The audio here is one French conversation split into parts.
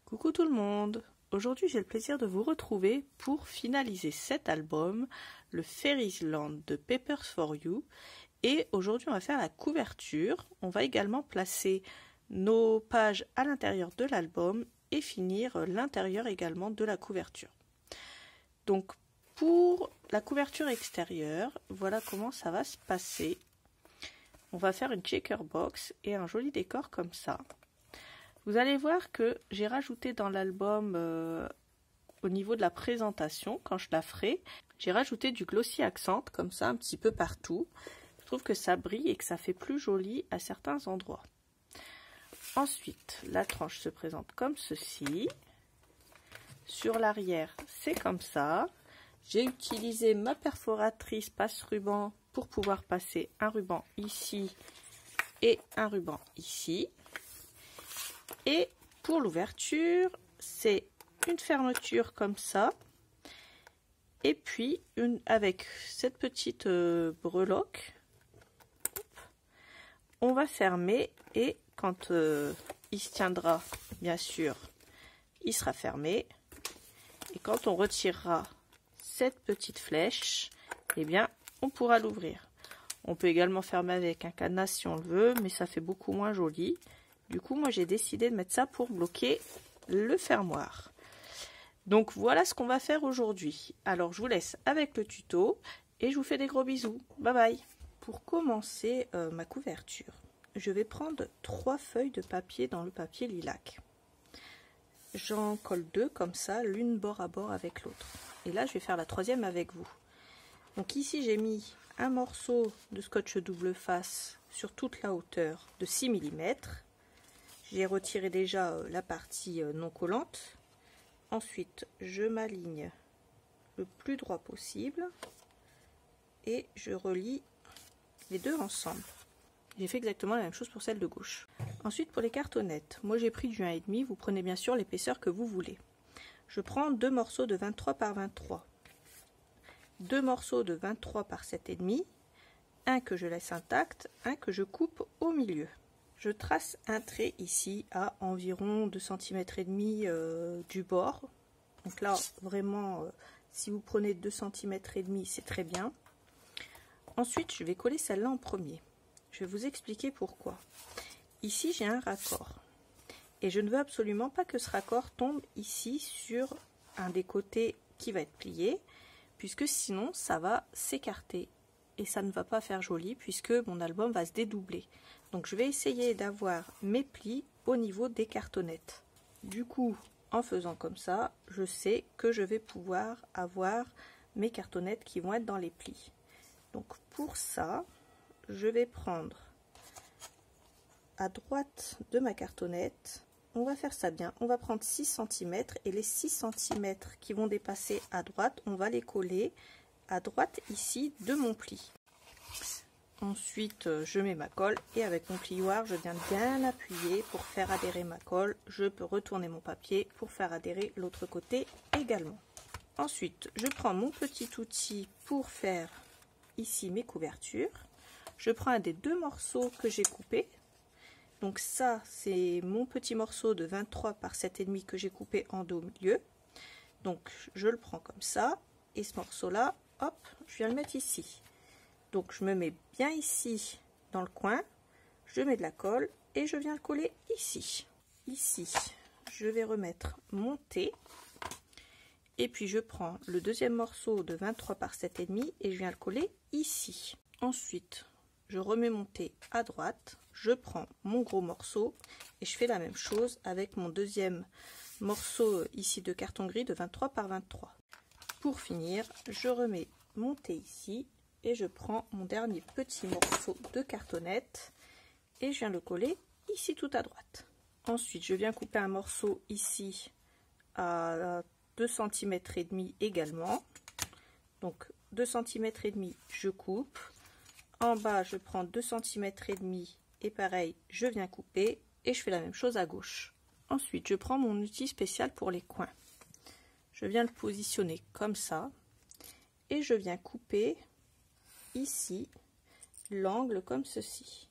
Coucou tout le monde! Aujourd'hui j'ai le plaisir de vous retrouver pour finaliser cet album, le Fairyland de Papers for You. Et aujourd'hui on va faire la couverture. On va également placer nos pages à l'intérieur de l'album et finir l'intérieur également de la couverture. Donc pour la couverture extérieure, voilà comment ça va se passer. On va faire une checker box et un joli décor comme ça. Vous allez voir que j'ai rajouté dans l'album, au niveau de la présentation, quand je la ferai, j'ai rajouté du glossy accent, comme ça, un petit peu partout. Je trouve que ça brille et que ça fait plus joli à certains endroits. Ensuite, la tranche se présente comme ceci. Sur l'arrière, c'est comme ça. J'ai utilisé ma perforatrice passe-ruban pour pouvoir passer un ruban ici et un ruban ici. Et pour l'ouverture, c'est une fermeture comme ça. Et puis, avec cette petite breloque, on va fermer. Et quand il se tiendra, bien sûr, il sera fermé. Et quand on retirera cette petite flèche, eh bien, on pourra l'ouvrir. On peut également fermer avec un cadenas si on le veut, mais ça fait beaucoup moins joli. Du coup, moi, j'ai décidé de mettre ça pour bloquer le fermoir. Donc, voilà ce qu'on va faire aujourd'hui. Alors, je vous laisse avec le tuto et je vous fais des gros bisous. Bye bye. Pour commencer ma couverture, je vais prendre 3 feuilles de papier dans le papier lilac. J'en colle 2 comme ça, l'une bord à bord avec l'autre. Et là, je vais faire la 3e avec vous. Donc ici, j'ai mis un morceau de scotch double face sur toute la hauteur de 6 mm. J'ai retiré déjà la partie non collante. Ensuite, je m'aligne le plus droit possible et je relie les deux ensemble. J'ai fait exactement la même chose pour celle de gauche. Ensuite, pour les cartonnettes, moi j'ai pris du 1,5, vous prenez bien sûr l'épaisseur que vous voulez. Je prends 2 morceaux de 23 par 23, 2 morceaux de 23 par 7,5, un que je laisse intact, un que je coupe au milieu. Je trace un trait ici à environ 2,5 cm du bord. Donc là, vraiment, si vous prenez 2,5 cm, c'est très bien. Ensuite, je vais coller celle-là en premier. Je vais vous expliquer pourquoi. Ici, j'ai un raccord. Et je ne veux absolument pas que ce raccord tombe ici sur un des côtés qui va être plié, puisque sinon, ça va s'écarter. Et ça ne va pas faire joli, puisque mon album va se dédoubler. Donc je vais essayer d'avoir mes plis au niveau des cartonnettes. Du coup, en faisant comme ça, je sais que je vais pouvoir avoir mes cartonnettes qui vont être dans les plis. Donc pour ça, je vais prendre à droite de ma cartonnette, on va faire ça bien, on va prendre 6 cm et les 6 cm qui vont dépasser à droite, on va les coller à droite ici de mon pli. Ensuite, je mets ma colle et avec mon plioir, je viens bien appuyer pour faire adhérer ma colle. Je peux retourner mon papier pour faire adhérer l'autre côté également. Ensuite, je prends mon petit outil pour faire ici mes couvertures. Je prends un des 2 morceaux que j'ai coupés. Donc ça, c'est mon petit morceau de 23 par 7,5 que j'ai coupé en 2 au milieu. Donc je le prends comme ça. Et ce morceau-là, hop, je viens le mettre ici. Donc je me mets bien ici dans le coin, je mets de la colle et je viens le coller ici. Ici, je vais remettre mon T. Et puis je prends le 2e morceau de 23 par 7,5 et je viens le coller ici. Ensuite, je remets mon T à droite, je prends mon gros morceau et je fais la même chose avec mon 2e morceau ici de carton gris de 23 par 23. Pour finir, je remets mon T ici et je prends mon dernier petit morceau de cartonnette et je viens le coller ici tout à droite. Ensuite, je viens couper un morceau ici à 2,5 cm également. Donc 2,5 cm, je coupe. En bas, je prends 2,5 cm et pareil, je viens couper et je fais la même chose à gauche. Ensuite, je prends mon outil spécial pour les coins. Je viens le positionner comme ça et je viens couper ici l'angle comme ceci.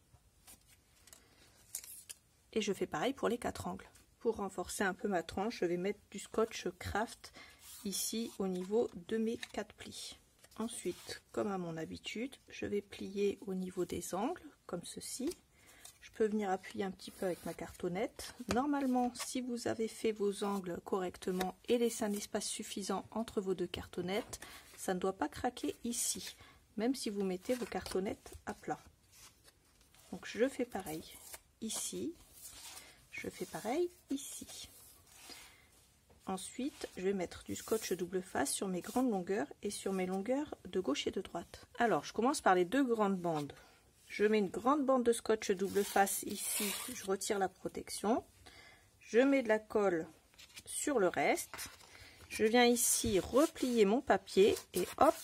Et je fais pareil pour les 4 angles. Pour renforcer un peu ma tranche, je vais mettre du scotch Craft ici au niveau de mes 4 plis. Ensuite, comme à mon habitude, je vais plier au niveau des angles, comme ceci. Je peux venir appuyer un petit peu avec ma cartonnette. Normalement, si vous avez fait vos angles correctement et laissé un espace suffisant entre vos deux cartonnettes, ça ne doit pas craquer ici, même si vous mettez vos cartonnettes à plat. Donc je fais pareil ici, je fais pareil ici. Ensuite, je vais mettre du scotch double face sur mes grandes longueurs et sur mes longueurs de gauche et de droite. Alors, je commence par les deux grandes bandes. Je mets une grande bande de scotch double face ici, je retire la protection. Je mets de la colle sur le reste. Je viens ici replier mon papier et hop,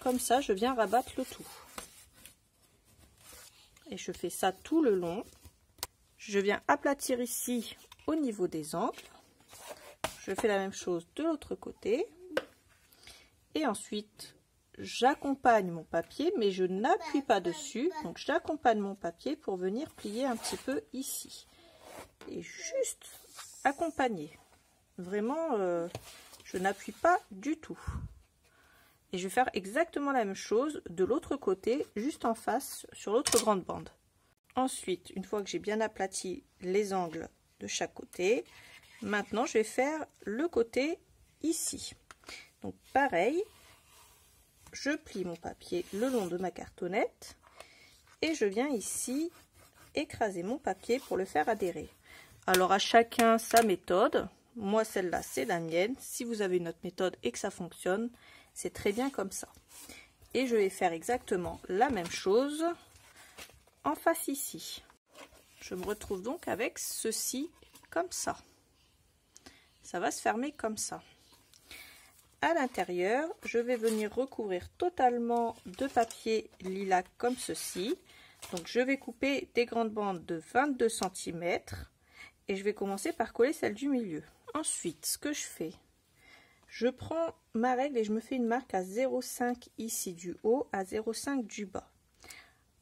comme ça, je viens rabattre le tout. Et je fais ça tout le long. Je viens aplatir ici au niveau des angles. Je fais la même chose de l'autre côté. Et ensuite, j'accompagne mon papier, mais je n'appuie pas dessus. Donc, j'accompagne mon papier pour venir plier un petit peu ici. Et juste accompagner. Vraiment, je n'appuie pas du tout. Et je vais faire exactement la même chose de l'autre côté, juste en face, sur l'autre grande bande. Ensuite, une fois que j'ai bien aplati les angles de chaque côté, maintenant je vais faire le côté ici. Donc pareil, je plie mon papier le long de ma cartonnette et je viens ici écraser mon papier pour le faire adhérer. Alors à chacun sa méthode. Moi celle-là c'est la mienne. Si vous avez une autre méthode et que ça fonctionne, c'est très bien comme ça. Et je vais faire exactement la même chose en face ici. Je me retrouve donc avec ceci comme ça. Ça va se fermer comme ça. À l'intérieur, je vais venir recouvrir totalement de papier lilas comme ceci. Donc je vais couper des grandes bandes de 22 cm et je vais commencer par coller celle du milieu. Ensuite, ce que je fais, je prends ma règle et je me fais une marque à 0,5 ici du haut, à 0,5 du bas.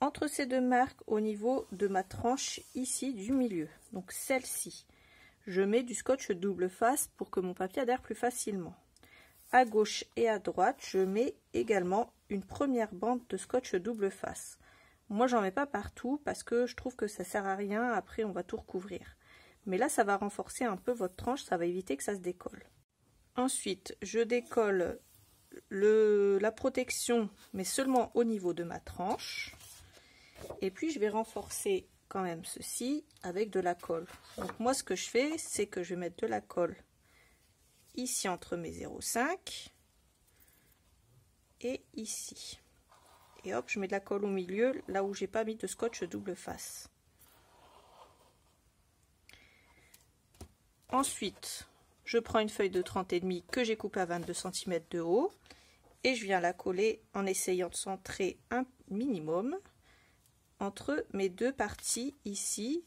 Entre ces deux marques, au niveau de ma tranche ici du milieu, donc celle-ci, je mets du scotch double face pour que mon papier adhère plus facilement. À gauche et à droite, je mets également une première bande de scotch double face. Moi, j'en mets pas partout parce que je trouve que ça sert à rien. Après, on va tout recouvrir. Mais là, ça va renforcer un peu votre tranche, ça va éviter que ça se décolle. Ensuite, je décolle la protection, mais seulement au niveau de ma tranche. Et puis, je vais renforcer quand même ceci avec de la colle. Donc, moi, ce que je fais, c'est que je vais mettre de la colle ici entre mes 0,5 et ici. Et hop, je mets de la colle au milieu, là où j'ai pas mis de scotch double face. Ensuite, je prends une feuille de 30,5 que j'ai coupée à 22 cm de haut et je viens la coller en essayant de centrer un minimum entre mes deux parties ici,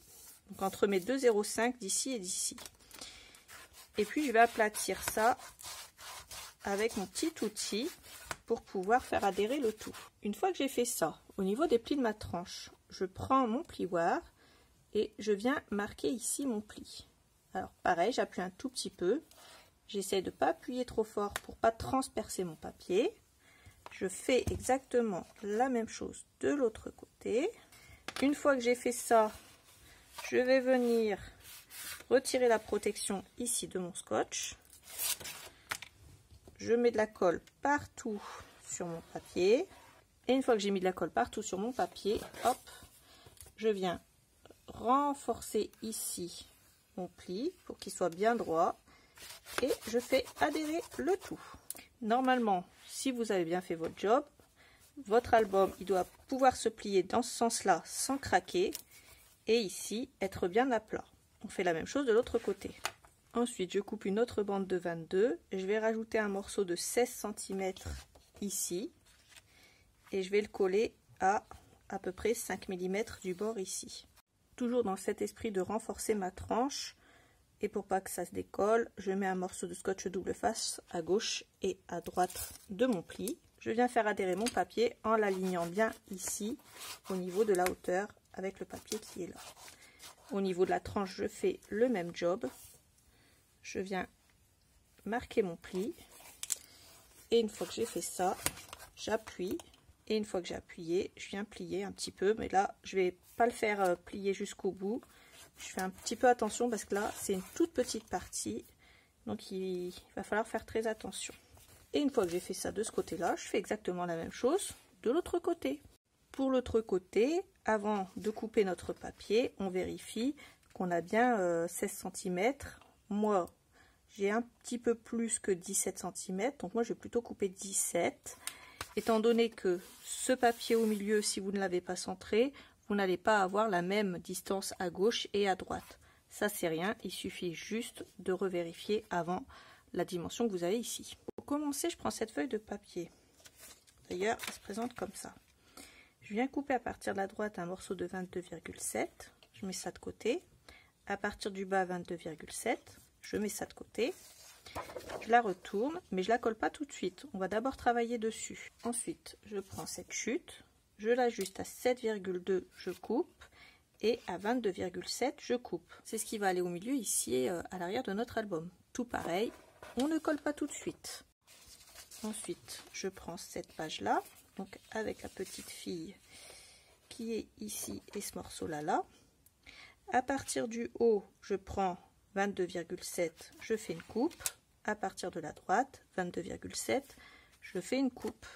donc entre mes deux 0,5 d'ici et d'ici. Et puis je vais aplatir ça avec mon petit outil pour pouvoir faire adhérer le tout. Une fois que j'ai fait ça, au niveau des plis de ma tranche, je prends mon plioir et je viens marquer ici mon pli. Alors pareil, j'appuie un tout petit peu. J'essaie de ne pas appuyer trop fort pour pas transpercer mon papier. Je fais exactement la même chose de l'autre côté. Une fois que j'ai fait ça, je vais venir retirer la protection ici de mon scotch. Je mets de la colle partout sur mon papier. Et une fois que j'ai mis de la colle partout sur mon papier, hop, je viens renforcer ici mon pli pour qu'il soit bien droit et je fais adhérer le tout. Normalement, si vous avez bien fait votre job, votre album il doit pouvoir se plier dans ce sens-là sans craquer et ici être bien à plat. On fait la même chose de l'autre côté. Ensuite, je coupe une autre bande de 22. Je vais rajouter un morceau de 16 cm ici et je vais le coller à peu près 5 mm du bord ici. Toujours dans cet esprit de renforcer ma tranche et pour pas que ça se décolle, je mets un morceau de scotch double face à gauche et à droite de mon pli. Je viens faire adhérer mon papier en l'alignant bien ici au niveau de la hauteur avec le papier qui est là. Au niveau de la tranche, je fais le même job. Je viens marquer mon pli. Et une fois que j'ai fait ça, j'appuie. Et une fois que j'ai appuyé, je viens plier un petit peu. Mais là, je vais pas le faire plier jusqu'au bout. Je fais un petit peu attention parce que là, c'est une toute petite partie. Donc, il va falloir faire très attention. Et une fois que j'ai fait ça de ce côté-là, je fais exactement la même chose de l'autre côté. Pour l'autre côté, avant de couper notre papier, on vérifie qu'on a bien 16 cm. Moi, j'ai un petit peu plus que 17 cm, donc moi je vais plutôt couper 17. Étant donné que ce papier au milieu, si vous ne l'avez pas centré, vous n'allez pas avoir la même distance à gauche et à droite. Ça c'est rien, il suffit juste de revérifier avant la dimension que vous avez ici. Pour commencer, je prends cette feuille de papier. D'ailleurs, elle se présente comme ça. Je viens couper à partir de la droite un morceau de 22,7. Je mets ça de côté. À partir du bas, 22,7. Je mets ça de côté. Je la retourne, mais je la colle pas tout de suite. On va d'abord travailler dessus. Ensuite, je prends cette chute. Je l'ajuste à 7,2, je coupe. Et à 22,7, je coupe. C'est ce qui va aller au milieu ici, à l'arrière de notre album. Tout pareil, on ne colle pas tout de suite. Ensuite, je prends cette page-là. Donc avec la petite fille qui est ici et ce morceau là. À partir du haut, je prends 22,7, je fais une coupe. À partir de la droite, 22,7, je fais une coupe.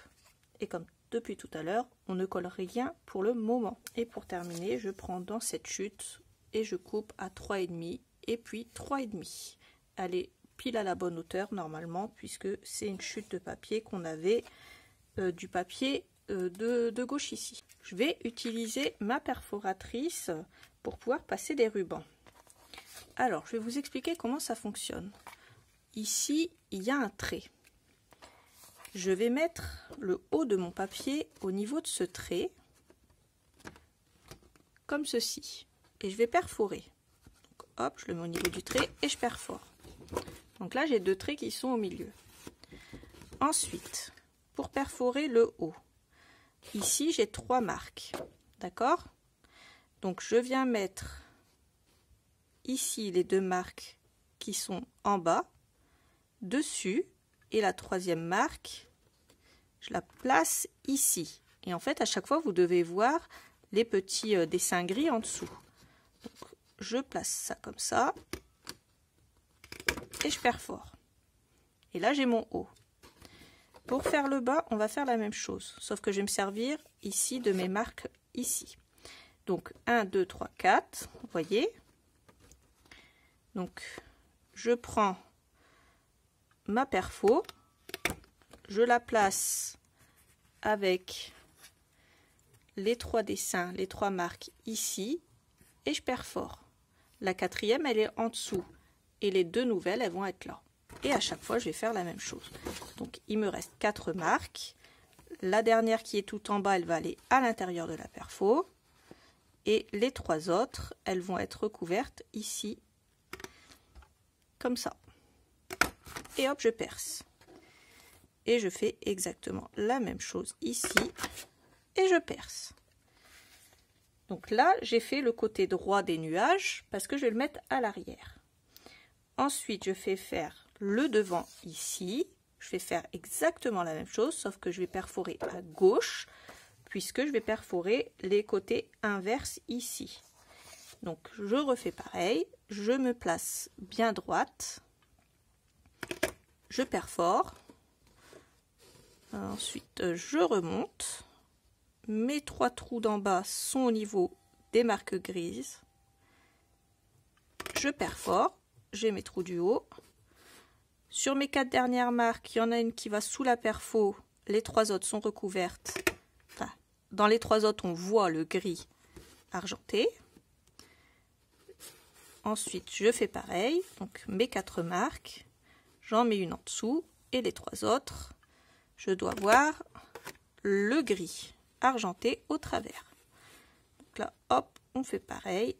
Et comme depuis tout à l'heure, on ne colle rien pour le moment. Et pour terminer, je prends dans cette chute et je coupe à 3,5 et puis 3,5. Elle est pile à la bonne hauteur normalement puisque c'est une chute de papier qu'on avait du papier de gauche ici. Je vais utiliser ma perforatrice pour pouvoir passer des rubans. Alors, je vais vous expliquer comment ça fonctionne. Ici, il y a un trait. Je vais mettre le haut de mon papier au niveau de ce trait, comme ceci. Et je vais perforer. Donc, hop, je le mets au niveau du trait et je perfore. Donc là, j'ai deux traits qui sont au milieu. Ensuite, pour perforer le haut, ici j'ai 3 marques, d'accord? Donc je viens mettre ici les 2 marques qui sont en bas, dessus, et la 3e marque, je la place ici. Et en fait, à chaque fois, vous devez voir les petits dessins gris en dessous. Donc, je place ça comme ça, et je perfore. Et là, j'ai mon haut. Pour faire le bas, on va faire la même chose, sauf que je vais me servir ici de mes marques ici. Donc 1, 2, 3, 4, vous voyez. Donc je prends ma perfo, je la place avec les 3 dessins, les 3 marques ici, et je perfore. La 4e, elle est en dessous, et les 2 nouvelles, elles vont être là. Et à chaque fois, je vais faire la même chose. Donc, il me reste 4 marques. La dernière qui est tout en bas, elle va aller à l'intérieur de la perfo. Et les 3 autres, elles vont être recouvertes ici, comme ça. Et hop, je perce. Et je fais exactement la même chose ici. Et je perce. Donc là, j'ai fait le côté droit des nuages parce que je vais le mettre à l'arrière. Ensuite, je fais faire le devant ici, je vais faire exactement la même chose, sauf que je vais perforer à gauche, puisque je vais perforer les côtés inverses ici. Donc je refais pareil, je me place bien droite, je perfore, ensuite je remonte, mes 3 trous d'en bas sont au niveau des marques grises, je perfore, j'ai mes trous du haut. Sur mes 4 dernières marques, il y en a une qui va sous la perfo, les 3 autres sont recouvertes. Enfin, dans les 3 autres, on voit le gris argenté. Ensuite, je fais pareil, donc mes 4 marques, j'en mets une en dessous, et les 3 autres, je dois voir le gris argenté au travers. Donc là, hop, on fait pareil.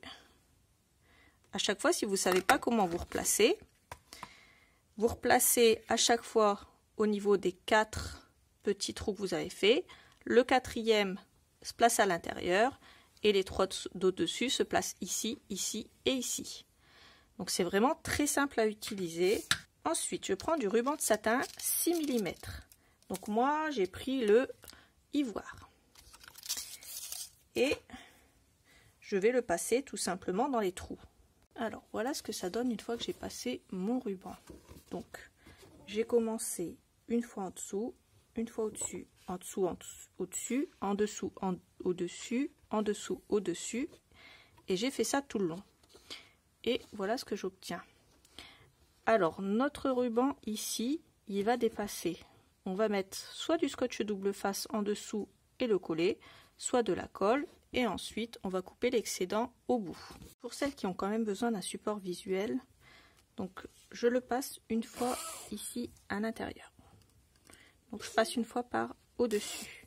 À chaque fois, si vous ne savez pas comment vous replacez à chaque fois au niveau des 4 petits trous que vous avez fait. Le 4e se place à l'intérieur et les 3 d'au-dessus se placent ici, ici et ici. Donc c'est vraiment très simple à utiliser. Ensuite, je prends du ruban de satin 6 mm. Donc moi, j'ai pris le ivoire. Et je vais le passer tout simplement dans les trous. Alors voilà ce que ça donne une fois que j'ai passé mon ruban. Donc j'ai commencé une fois en dessous, une fois au-dessus, en dessous, au-dessus, en dessous, au-dessus, en dessous, au-dessus. Et j'ai fait ça tout le long. Et voilà ce que j'obtiens. Alors notre ruban ici, il va dépasser. On va mettre soit du scotch double face en dessous et le coller, soit de la colle. Et ensuite, on va couper l'excédent au bout. Pour celles qui ont quand même besoin d'un support visuel, donc je le passe une fois ici à l'intérieur. Donc je passe une fois par au-dessus.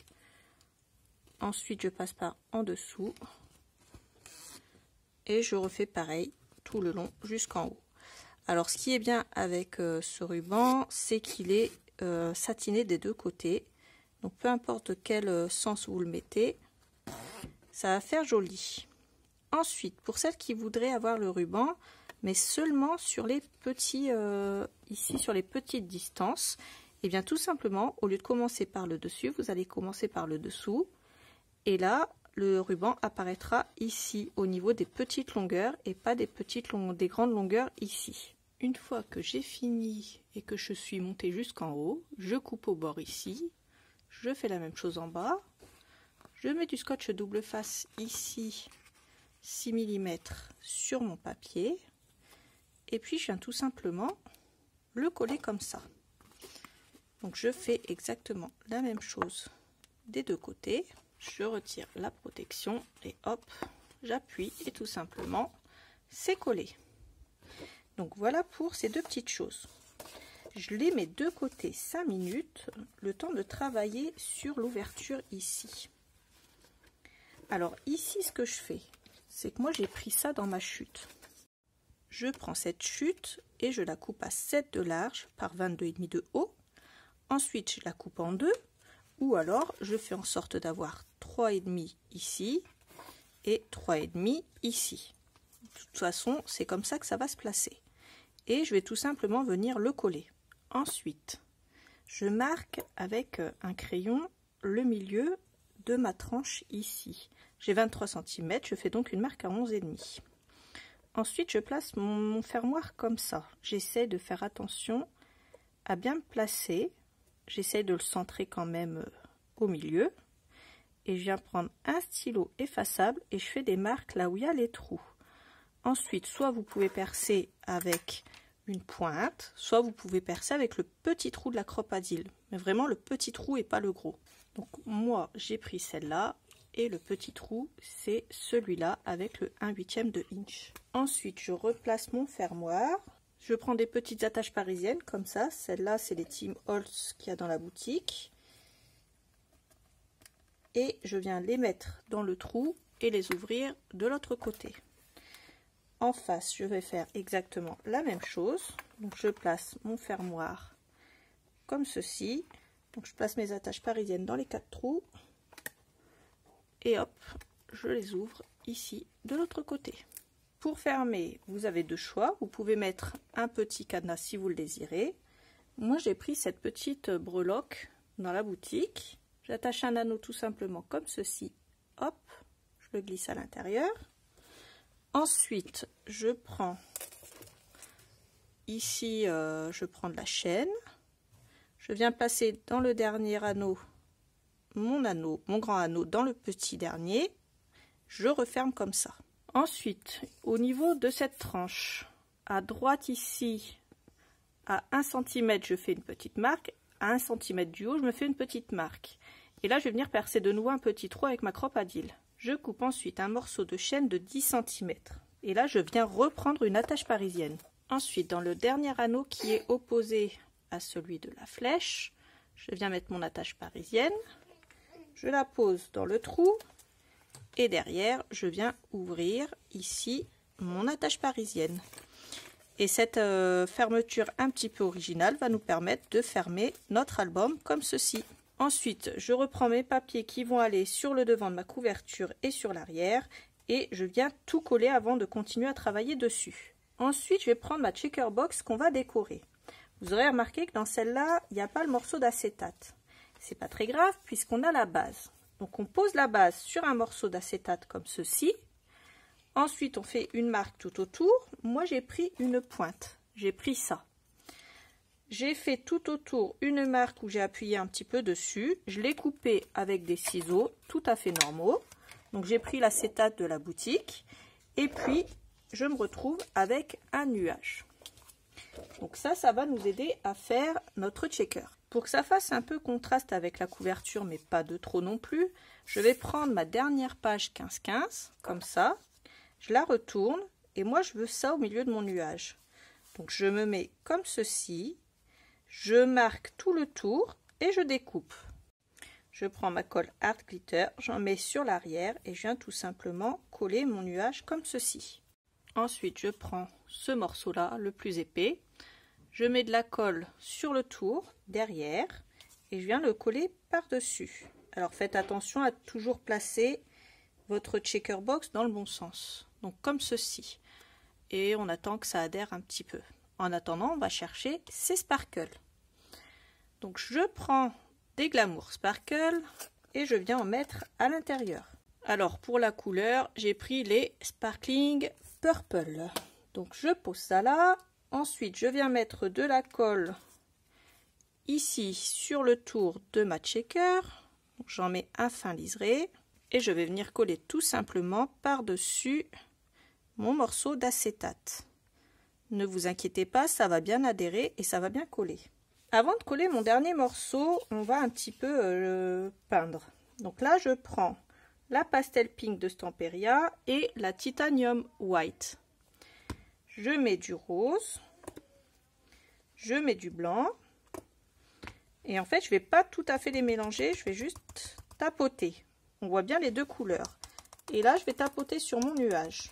Ensuite, je passe par en dessous. Et je refais pareil tout le long jusqu'en haut. Alors ce qui est bien avec ce ruban, c'est qu'il est satiné des deux côtés. Donc peu importe quel sens vous le mettez, ça va faire joli. Ensuite, pour celles qui voudraient avoir le ruban, mais seulement sur les petits, ici sur les petites distances, et bien tout simplement, au lieu de commencer par le dessus, vous allez commencer par le dessous. Et là, le ruban apparaîtra ici, au niveau des petites longueurs, et pas des grandes longueurs ici. Une fois que j'ai fini et que je suis montée jusqu'en haut, je coupe au bord ici. Je fais la même chose en bas. Je mets du scotch double face ici, 6 mm sur mon papier. Et puis je viens tout simplement le coller comme ça. Donc je fais exactement la même chose des deux côtés. Je retire la protection et hop, j'appuie et tout simplement c'est collé. Donc voilà pour ces deux petites choses. Je les mets de côté 5 minutes, le temps de travailler sur l'ouverture ici. Alors ici, ce que je fais, c'est que moi j'ai pris ça dans ma chute. Je prends cette chute et je la coupe à 7 de large par 22,5 de haut. Ensuite, je la coupe en deux, ou alors je fais en sorte d'avoir 3,5 ici et 3,5 ici. De toute façon, c'est comme ça que ça va se placer. Et je vais tout simplement venir le coller. Ensuite, je marque avec un crayon le milieu de ma tranche ici. J'ai 23 cm, je fais donc une marque à 11,5. Ensuite, je place mon fermoir comme ça. J'essaie de faire attention à bien me placer. J'essaie de le centrer quand même au milieu. Et je viens prendre un stylo effaçable et je fais des marques là où il y a les trous. Ensuite, soit vous pouvez percer avec une pointe, soit vous pouvez percer avec le petit trou de la cropadille. Mais vraiment le petit trou et pas le gros. Donc moi, j'ai pris celle-là. Et le petit trou, c'est celui-là avec le 1/8 de inch. Ensuite, je replace mon fermoir. Je prends des petites attaches parisiennes comme ça. Celles-là, c'est les Tim Holtz qu'il y a dans la boutique. Et je viens les mettre dans le trou et les ouvrir de l'autre côté. En face, je vais faire exactement la même chose. Donc, je place mon fermoir comme ceci. Donc, je place mes attaches parisiennes dans les 4 trous. Et hop, je les ouvre ici de l'autre côté. Pour fermer, vous avez deux choix. Vous pouvez mettre un petit cadenas si vous le désirez. Moi, j'ai pris cette petite breloque dans la boutique. J'attache un anneau tout simplement comme ceci. Hop, je le glisse à l'intérieur. Ensuite, je prends ici, je prends de la chaîne. Je viens passer dans le dernier anneau mon grand anneau dans le petit dernier, je referme comme ça. Ensuite, au niveau de cette tranche, à droite ici, à 1 cm, je fais une petite marque, à 1 cm du haut, je me fais une petite marque. Et là, je vais venir percer de nouveau un petit trou avec ma cropadille. Je coupe ensuite un morceau de chaîne de 10 cm. Et là, je viens reprendre une attache parisienne. Ensuite, dans le dernier anneau qui est opposé à celui de la flèche, je viens mettre mon attache parisienne. Je la pose dans le trou et derrière je viens ouvrir ici mon attache parisienne. Et cette fermeture un petit peu originale va nous permettre de fermer notre album comme ceci. Ensuite, je reprends mes papiers qui vont aller sur le devant de ma couverture et sur l'arrière et je viens tout coller avant de continuer à travailler dessus. Ensuite, je vais prendre ma checker box qu'on va décorer. Vous aurez remarqué que dans celle-là, il n'y a pas le morceau d'acétate. C'est pas très grave puisqu'on a la base. Donc on pose la base sur un morceau d'acétate comme ceci. Ensuite, on fait une marque tout autour. Moi, j'ai pris une pointe. J'ai pris ça. J'ai fait tout autour une marque où j'ai appuyé un petit peu dessus. Je l'ai coupé avec des ciseaux tout à fait normaux. Donc j'ai pris l'acétate de la boutique. Et puis, je me retrouve avec un nuage. Donc ça va nous aider à faire notre checker. Pour que ça fasse un peu contraste avec la couverture, mais pas de trop non plus, je vais prendre ma dernière page 15-15, comme ça. Je la retourne et moi je veux ça au milieu de mon nuage. Donc je me mets comme ceci, je marque tout le tour et je découpe. Je prends ma colle Art Glitter, j'en mets sur l'arrière et je viens tout simplement coller mon nuage comme ceci. Ensuite je prends ce morceau là, le plus épais, je mets de la colle sur le tour, derrière, et je viens le coller par-dessus. Alors faites attention à toujours placer votre checker box dans le bon sens. Donc comme ceci. Et on attend que ça adhère un petit peu. En attendant, on va chercher ces sparkles. Donc je prends des Glamour Sparkle et je viens en mettre à l'intérieur. Alors pour la couleur, j'ai pris les Sparkling Purple. Donc je pose ça là. Ensuite, je viens mettre de la colle ici sur le tour de ma checker. J'en mets un fin liseré et je vais venir coller tout simplement par-dessus mon morceau d'acétate. Ne vous inquiétez pas, ça va bien adhérer et ça va bien coller. Avant de coller mon dernier morceau, on va un petit peu peindre. Donc là, je prends la Pastel Pink de Stamperia et la Titanium White. Je mets du rose, je mets du blanc, et en fait je vais pas tout à fait les mélanger, je vais juste tapoter. On voit bien les deux couleurs. Et là je vais tapoter sur mon nuage.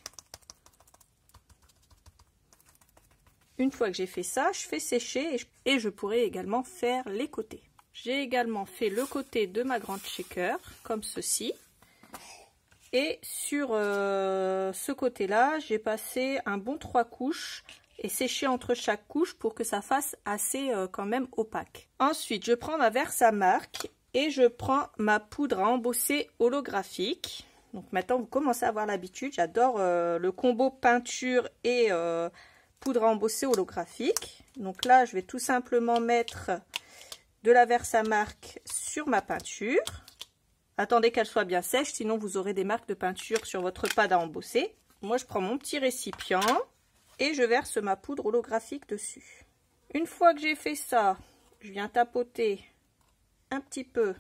Une fois que j'ai fait ça, je fais sécher et je pourrai également faire les côtés. J'ai également fait le côté de ma grande shaker, comme ceci. Et sur ce côté-là, j'ai passé un bon 3 couches et séché entre chaque couche pour que ça fasse assez quand même opaque. Ensuite, je prends ma Versamark et je prends ma poudre à embosser holographique. Donc maintenant, vous commencez à avoir l'habitude. J'adore le combo peinture et poudre à embosser holographique. Donc là, je vais tout simplement mettre de la Versamark sur ma peinture. Attendez qu'elle soit bien sèche, sinon vous aurez des marques de peinture sur votre pad à embosser. Moi, je prends mon petit récipient et je verse ma poudre holographique dessus. Une fois que j'ai fait ça, je viens tapoter un petit peu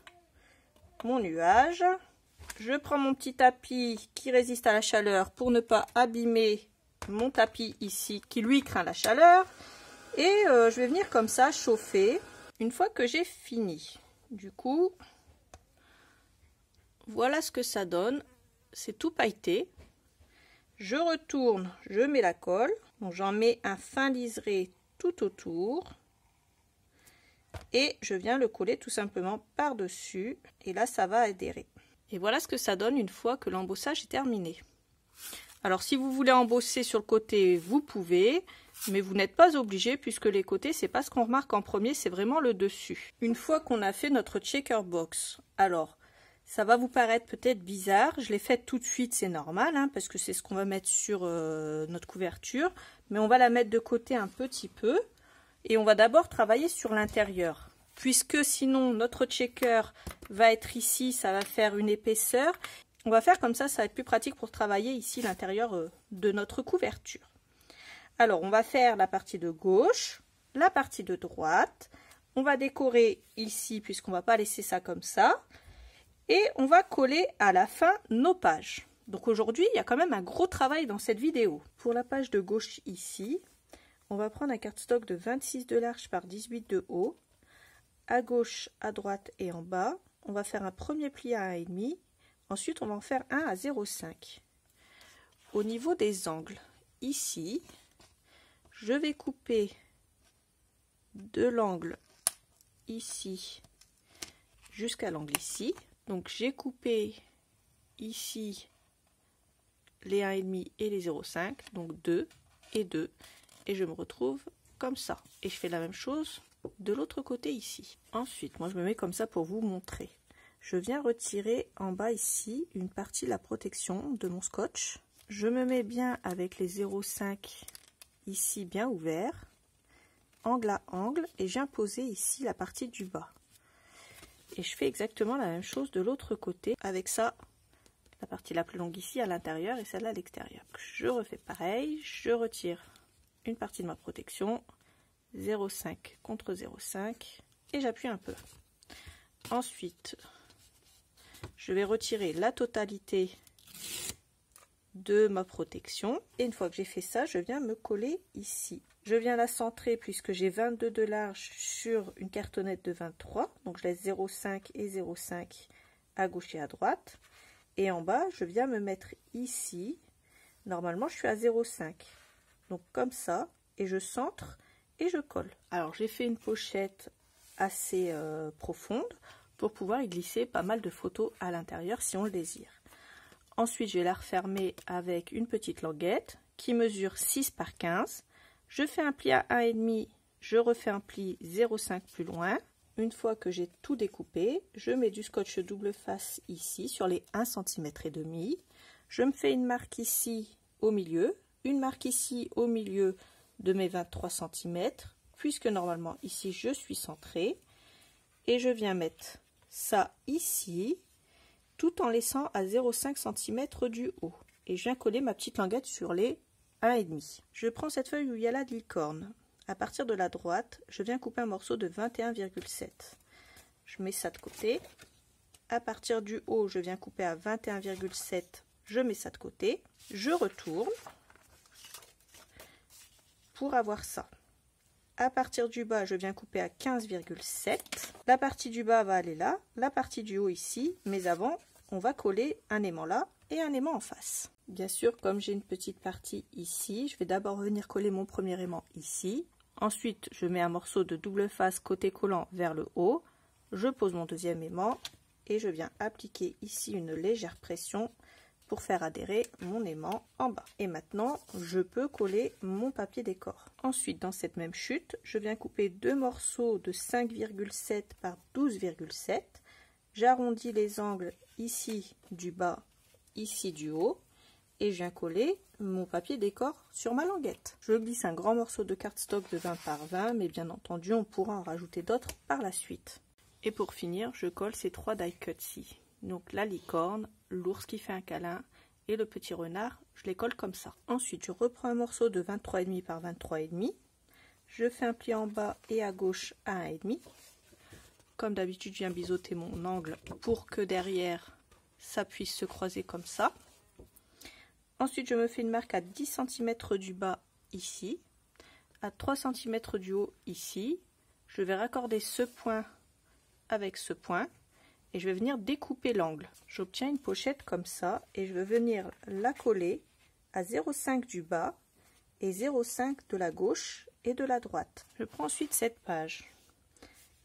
mon nuage. Je prends mon petit tapis qui résiste à la chaleur pour ne pas abîmer mon tapis ici qui lui craint la chaleur. Et je vais venir comme ça chauffer une fois que j'ai fini. Du coup... voilà ce que ça donne, c'est tout pailleté. Je retourne, je mets la colle, donc j'en mets un fin liseré tout autour. Et je viens le coller tout simplement par-dessus, et là ça va adhérer. Et voilà ce que ça donne une fois que l'embossage est terminé. Alors si vous voulez embosser sur le côté, vous pouvez, mais vous n'êtes pas obligé puisque les côtés, c'est pas ce qu'on remarque en premier, c'est vraiment le dessus. Une fois qu'on a fait notre checker box, alors... ça va vous paraître peut-être bizarre, je l'ai faite tout de suite, c'est normal, hein, parce que c'est ce qu'on va mettre sur notre couverture. Mais on va la mettre de côté un petit peu. Et on va d'abord travailler sur l'intérieur. Puisque sinon notre checker va être ici, ça va faire une épaisseur. On va faire comme ça va être plus pratique pour travailler ici l'intérieur de notre couverture. Alors on va faire la partie de gauche, la partie de droite. On va décorer ici, puisqu'on ne va pas laisser ça comme ça. Et on va coller à la fin nos pages. Donc aujourd'hui, il y a quand même un gros travail dans cette vidéo. Pour la page de gauche ici, on va prendre un cardstock de 26 de large par 18 de haut. À gauche, à droite et en bas, on va faire un premier pli à 1,5. Ensuite, on va en faire un à 0,5. Au niveau des angles, ici, je vais couper de l'angle ici jusqu'à l'angle ici. Donc j'ai coupé ici les 1,5 et les 0,5, donc 2 et 2, et je me retrouve comme ça. Et je fais la même chose de l'autre côté ici. Ensuite, moi je me mets comme ça pour vous montrer. Je viens retirer en bas ici une partie de la protection de mon scotch. Je me mets bien avec les 0,5 ici bien ouvert, angle à angle, et j'ai imposé ici la partie du bas. Et je fais exactement la même chose de l'autre côté, avec ça, la partie la plus longue ici à l'intérieur et celle-là à l'extérieur. Je refais pareil, je retire une partie de ma protection, 0,5 contre 0,5, et j'appuie un peu. Ensuite, je vais retirer la totalité de ma protection, et une fois que j'ai fait ça, je viens me coller ici. Je viens la centrer puisque j'ai 22 de large sur une cartonnette de 23, donc je laisse 0,5 et 0,5 à gauche et à droite. Et en bas, je viens me mettre ici. Normalement, je suis à 0,5. Donc comme ça, et je centre et je colle. Alors j'ai fait une pochette assez profonde pour pouvoir y glisser pas mal de photos à l'intérieur si on le désire. Ensuite, je vais la refermer avec une petite languette qui mesure 6 par 15. Je fais un pli à 1,5, je refais un pli 0,5 plus loin. Une fois que j'ai tout découpé, je mets du scotch double face ici sur les 1,5 cm. Je me fais une marque ici au milieu, une marque ici au milieu de mes 23 cm, puisque normalement ici je suis centrée. Et je viens mettre ça ici, tout en laissant à 0,5 cm du haut. Et je viens coller ma petite languette sur les 1,5. Je prends cette feuille où il y a la licorne. À partir de la droite, je viens couper un morceau de 21,7. Je mets ça de côté. À partir du haut, je viens couper à 21,7. Je mets ça de côté. Je retourne pour avoir ça. À partir du bas, je viens couper à 15,7. La partie du bas va aller là, la partie du haut ici, mais avant, on va coller un aimant là et un aimant en face. Bien sûr, comme j'ai une petite partie ici, je vais d'abord venir coller mon premier aimant ici. Ensuite, je mets un morceau de double face côté collant vers le haut. Je pose mon deuxième aimant et je viens appliquer ici une légère pression pour faire adhérer mon aimant en bas. Et maintenant, je peux coller mon papier décor. Ensuite, dans cette même chute, je viens couper deux morceaux de 5,7 par 12,7. J'arrondis les angles ici du bas, ici du haut. Et je viens coller mon papier décor sur ma languette. Je glisse un grand morceau de cardstock de 20 par 20, mais bien entendu, on pourra en rajouter d'autres par la suite. Et pour finir, je colle ces trois die cuts-ci. Donc la licorne, l'ours qui fait un câlin et le petit renard, je les colle comme ça. Ensuite, je reprends un morceau de 23,5 par 23,5. Je fais un pli en bas et à gauche à 1,5. Comme d'habitude, je viens biseauter mon angle pour que derrière, ça puisse se croiser comme ça. Ensuite, je me fais une marque à 10 cm du bas ici, à 3 cm du haut ici. Je vais raccorder ce point avec ce point et je vais venir découper l'angle. J'obtiens une pochette comme ça et je vais venir la coller à 0,5 du bas et 0,5 de la gauche et de la droite. Je prends ensuite cette page.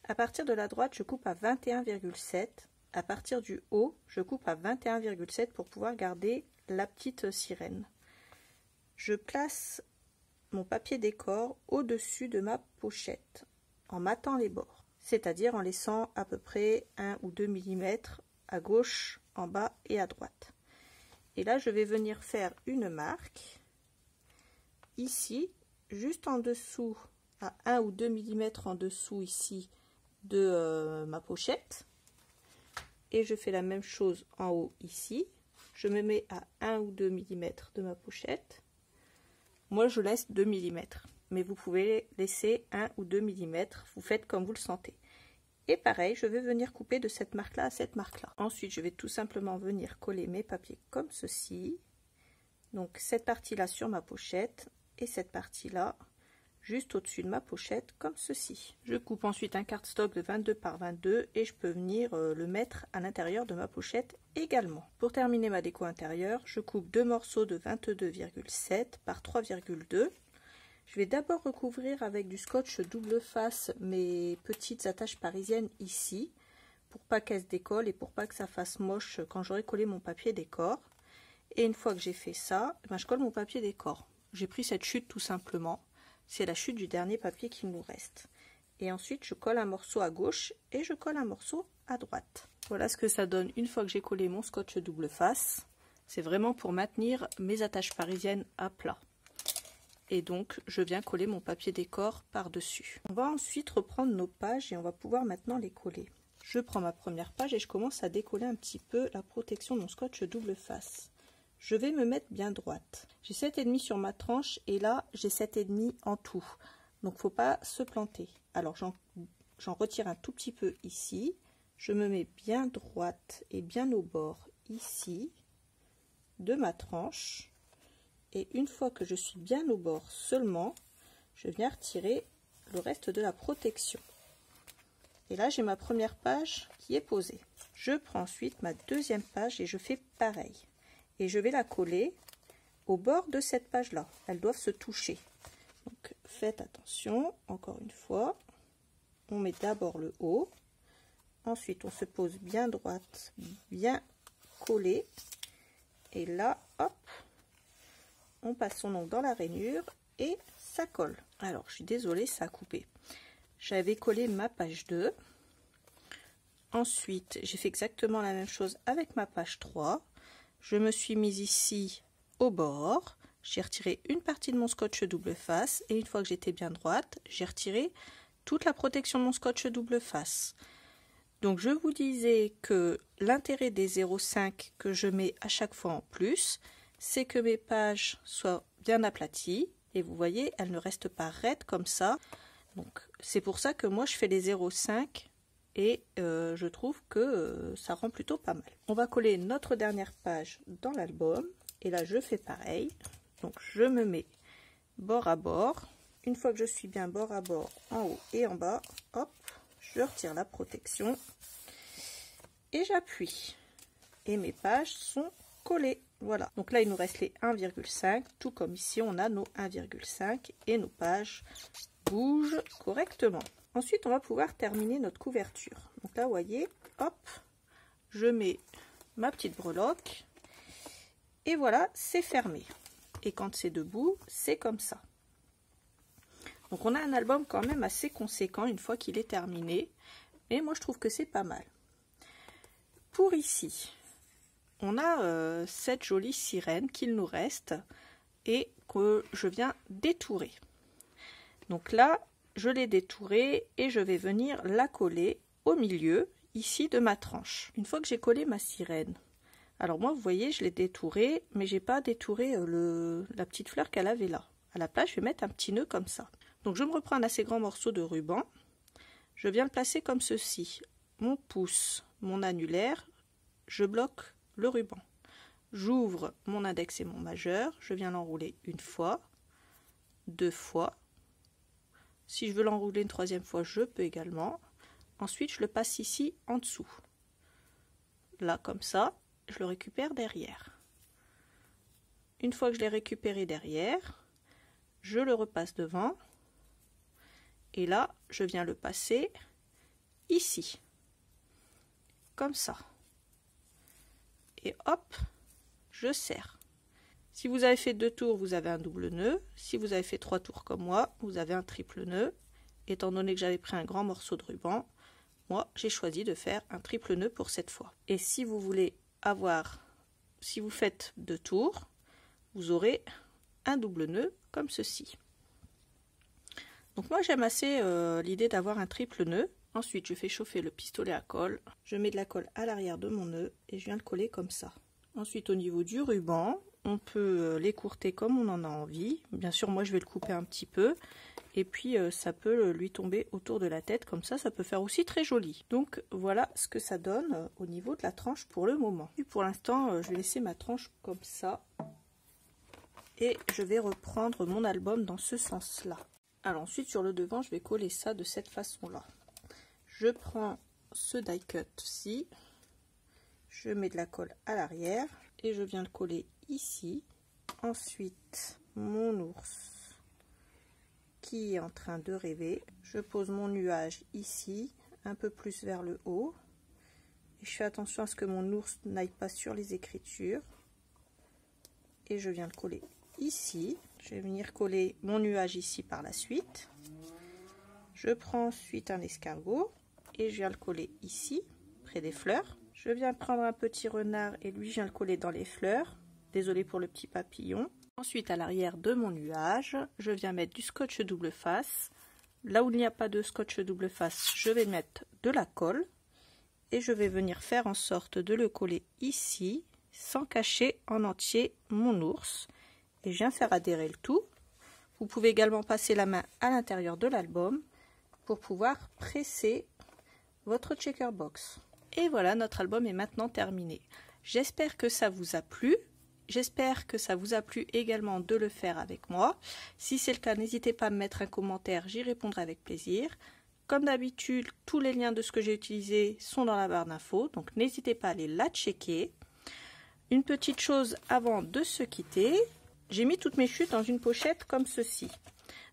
À partir de la droite, je coupe à 21,7. À partir du haut, je coupe à 21,7 pour pouvoir garder la petite sirène. Je place mon papier décor au-dessus de ma pochette en matant les bords, c'est-à-dire en laissant à peu près 1 ou 2 mm à gauche, en bas et à droite. Et là, je vais venir faire une marque ici, juste en dessous, à 1 ou 2 mm en dessous ici de ma pochette. Et je fais la même chose en haut ici. Je me mets à 1 ou 2 mm de ma pochette. Moi, je laisse 2 mm, mais vous pouvez laisser 1 ou 2 mm, vous faites comme vous le sentez. Et pareil, je vais venir couper de cette marque-là à cette marque-là. Ensuite, je vais tout simplement venir coller mes papiers comme ceci. Donc, cette partie-là sur ma pochette et cette partie-là juste au-dessus de ma pochette comme ceci. Je coupe ensuite un cardstock de 22 par 22 et je peux venir le mettre à l'intérieur de ma pochette également. Pour terminer ma déco intérieure, je coupe deux morceaux de 22,7 par 3,2. Je vais d'abord recouvrir avec du scotch double face mes petites attaches parisiennes ici pour pas qu'elle se décolle et pour pas que ça fasse moche quand j'aurai collé mon papier décor. Et une fois que j'ai fait ça, ben, je colle mon papier décor. J'ai pris cette chute tout simplement. C'est la chute du dernier papier qui nous reste. Et ensuite, je colle un morceau à gauche et je colle un morceau à droite. Voilà ce que ça donne une fois que j'ai collé mon scotch double face. C'est vraiment pour maintenir mes attaches parisiennes à plat. Et donc, je viens coller mon papier décor par-dessus. On va ensuite reprendre nos pages et on va pouvoir maintenant les coller. Je prends ma première page et je commence à décoller un petit peu la protection de mon scotch double face. Je vais me mettre bien droite. J'ai 7,5 sur ma tranche et là, j'ai 7,5 en tout. Donc, faut pas se planter. Alors, j'en retire un tout petit peu ici. Je me mets bien droite et bien au bord ici de ma tranche. Et une fois que je suis bien au bord seulement, je viens retirer le reste de la protection. Et là, j'ai ma première page qui est posée. Je prends ensuite ma deuxième page et je fais pareil. Et je vais la coller au bord de cette page-là. Elles doivent se toucher. Donc, faites attention, encore une fois. On met d'abord le haut. Ensuite, on se pose bien droite, bien collée. Et là, hop, on passe son ongle dans la rainure et ça colle. Alors, je suis désolée, ça a coupé. J'avais collé ma page 2. Ensuite, j'ai fait exactement la même chose avec ma page 3. Je me suis mise ici au bord. J'ai retiré une partie de mon scotch double face. Et une fois que j'étais bien droite, j'ai retiré toute la protection de mon scotch double face. Donc, je vous disais que l'intérêt des 0,5 que je mets à chaque fois en plus, c'est que mes pages soient bien aplaties. Et vous voyez, elles ne restent pas raides comme ça. Donc, c'est pour ça que moi, je fais les 0,5 et je trouve que ça rend plutôt pas mal. On va coller notre dernière page dans l'album. Et là, je fais pareil. Donc, je me mets bord à bord. Une fois que je suis bien bord à bord, en haut et en bas, hop, je retire la protection et j'appuie. Et mes pages sont collées. Voilà. Donc là, il nous reste les 1,5. Tout comme ici, on a nos 1,5 et nos pages bougent correctement. Ensuite, on va pouvoir terminer notre couverture. Donc là, vous voyez, hop, je mets ma petite breloque et voilà, c'est fermé. Et quand c'est debout, c'est comme ça. Donc on a un album quand même assez conséquent une fois qu'il est terminé. Mais moi, je trouve que c'est pas mal. Pour ici, on a cette jolie sirène qu'il nous reste et que je viens détourer. Donc là, je l'ai détourée et je vais venir la coller au milieu, ici, de ma tranche. Une fois que j'ai collé ma sirène, alors moi, vous voyez, je l'ai détourée, mais j'ai pas détouré la petite fleur qu'elle avait là. À la place, je vais mettre un petit nœud comme ça. Donc, je me reprends un assez grand morceau de ruban. Je viens le placer comme ceci. Mon pouce, mon annulaire, je bloque le ruban. J'ouvre mon index et mon majeur. Je viens l'enrouler une fois, 2 fois. Si je veux l'enrouler une 3e fois, je peux également. Ensuite, je le passe ici en dessous. Là, comme ça, je le récupère derrière. Une fois que je l'ai récupéré derrière, je le repasse devant. Et là, je viens le passer ici. Comme ça. Et hop, je serre. Si vous avez fait 2 tours, vous avez un double nœud. Si vous avez fait 3 tours comme moi, vous avez un triple nœud. Étant donné que j'avais pris un grand morceau de ruban, moi, j'ai choisi de faire un triple nœud pour cette fois. Et si vous voulez si vous faites 2 tours, vous aurez un double nœud comme ceci. Donc moi, j'aime assez l'idée d'avoir un triple nœud. Ensuite, je fais chauffer le pistolet à colle. Je mets de la colle à l'arrière de mon nœud et je viens le coller comme ça. Ensuite, au niveau du ruban, on peut l'écourter comme on en a envie. Bien sûr, moi, je vais le couper un petit peu. Et puis, ça peut lui tomber autour de la tête. Comme ça peut faire aussi très joli. Donc, voilà ce que ça donne au niveau de la tranche pour le moment. Et pour l'instant, je vais laisser ma tranche comme ça. Et je vais reprendre mon album dans ce sens-là. Alors, ensuite, sur le devant, je vais coller ça de cette façon-là. Je prends ce die cut-ci. Je mets de la colle à l'arrière. Et je viens le coller ici. Ensuite, mon ours qui est en train de rêver. Je pose mon nuage ici, un peu plus vers le haut. Et je fais attention à ce que mon ours n'aille pas sur les écritures. Et je viens le coller ici. Je vais venir coller mon nuage ici par la suite. Je prends ensuite un escargot et je viens le coller ici, près des fleurs. Je viens prendre un petit renard et lui je viens le coller dans les fleurs. Désolée pour le petit papillon. Ensuite, à l'arrière de mon nuage, je viens mettre du scotch double face. Là où il n'y a pas de scotch double face, je vais mettre de la colle. Et je vais venir faire en sorte de le coller ici, sans cacher en entier mon ours. Et je viens faire adhérer le tout. Vous pouvez également passer la main à l'intérieur de l'album pour pouvoir presser votre checker box. Et voilà, notre album est maintenant terminé. J'espère que ça vous a plu. J'espère que ça vous a plu également de le faire avec moi. Si c'est le cas, n'hésitez pas à me mettre un commentaire, j'y répondrai avec plaisir. Comme d'habitude, tous les liens de ce que j'ai utilisé sont dans la barre d'infos, donc n'hésitez pas à aller la checker. Une petite chose avant de se quitter, j'ai mis toutes mes chutes dans une pochette comme ceci.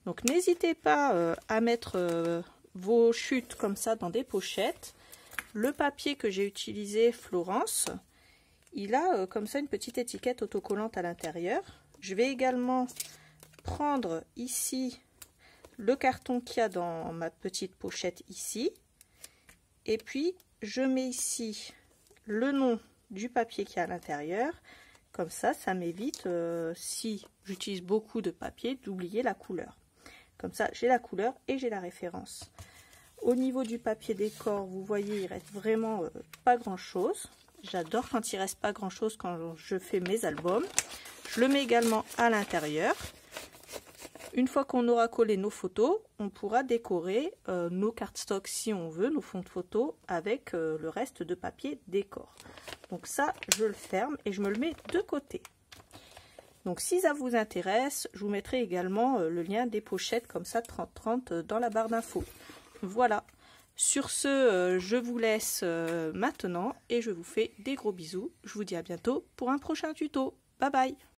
Donc n'hésitez pas à mettre vos chutes comme ça dans des pochettes. Le papier que j'ai utilisé, Florence, il a comme ça une petite étiquette autocollante à l'intérieur. Je vais également prendre ici le carton qu'il y a dans ma petite pochette ici. Et puis je mets ici le nom du papier qui est à l'intérieur. Comme ça m'évite, si j'utilise beaucoup de papier, d'oublier la couleur. Comme ça, j'ai la couleur et j'ai la référence. Au niveau du papier décor, vous voyez, il reste vraiment pas grand-chose. J'adore quand il reste pas grand-chose quand je fais mes albums. Je le mets également à l'intérieur. Une fois qu'on aura collé nos photos, on pourra décorer nos cardstock si on veut, nos fonds de photos, avec le reste de papier décor. Donc ça, je le ferme et je me le mets de côté. Donc si ça vous intéresse, je vous mettrai également le lien des pochettes comme ça 30-30 dans la barre d'infos. Voilà. Sur ce, je vous laisse maintenant et je vous fais des gros bisous. Je vous dis à bientôt pour un prochain tuto. Bye bye!